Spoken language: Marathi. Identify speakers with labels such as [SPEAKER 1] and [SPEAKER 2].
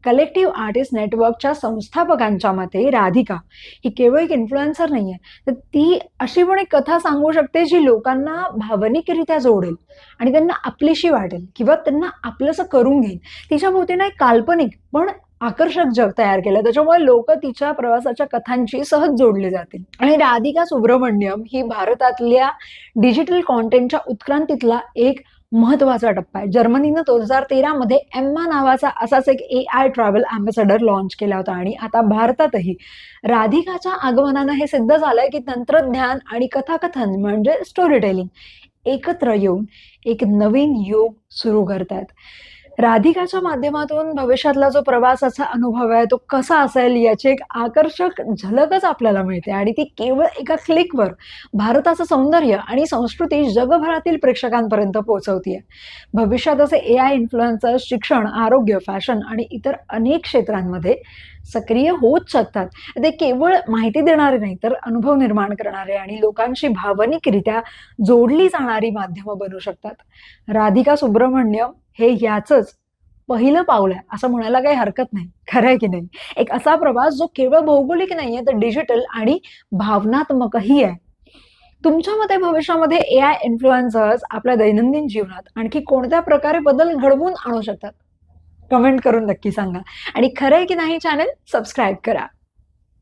[SPEAKER 1] कलेक्टिव्ह आर्टिस्ट नेटवर्कच्या संस्थापकांच्या मते राधिका ही केवळ एक इन्फ्लुएन्सर नाहीये, तर ती अशी पण एक कथा सांगू शकते जी लोकांना भावनिकरित्या जोडेल आणि त्यांना आपलीशी वाटेल किंवा त्यांना आपलंसं करून घेईल. तिच्या भोवती ना एक काल्पनिक पण आकर्षक जग तयार केलं, त्याच्यामुळे लोक तिच्या प्रवासाच्या कथांची सहज जोडली जातील. आणि राधिका सुब्रमण्यम ही भारतातल्या डिजिटल कॉन्टेंटच्या उत्क्रांतीतला एक महत्वाचा टप्पा आहे. जर्मनीनं 2013 मध्ये एम्मा नावाचा असाच एक AI ट्रॅव्हल अँबॅसेडर लॉन्च केला होता आणि आता भारतातही राधिकाच्या आगमनानं हे सिद्ध झालंय की तंत्रज्ञान आणि कथाकथन म्हणजे स्टोरी टेलिंग एकत्र येऊन एक नवीन युग सुरू करतायत. राधिकाच्या माध्यमातून भविष्यातला जो प्रवासाचा अनुभव आहे तो कसा असेल याची एक आकर्षक झलकच आपल्याला मिळते आणि ती केवळ एका क्लिकवर भारताचं सौंदर्य आणि संस्कृती जगभरातील प्रेक्षकांपर्यंत पोहोचवतीये. भविष्यात असे AI इन्फ्लुएन्सर्स शिक्षण, आरोग्य, फॅशन आणि इतर अनेक क्षेत्रांमध्ये सक्रिय होत शकतात. ते केवळ माहिती देणारे नाही तर अनुभव निर्माण करणारे आणि लोकांशी भावनिकरित्या जोडली जाणारी माध्यमं बनू शकतात. राधिका सुब्रमण्यम हे याचंच पहिलं पाऊल आहे असं म्हणायला काही हरकत नाही. खरं आहे की नाही? एक असा प्रवास जो केवळ भौगोलिक नाहीये तर डिजिटल आणि भावनात्मकही आहे. तुमच्या मते भविष्यामध्ये AI इन्फ्लुएन्सर्स आपल्या दैनंदिन जीवनात आणखी कोणत्या प्रकारे बदल घडवून आणू शकतात? कमेंट करून नक्की सांगा आणि खरं आहे की नाही चॅनल सबस्क्राईब करा.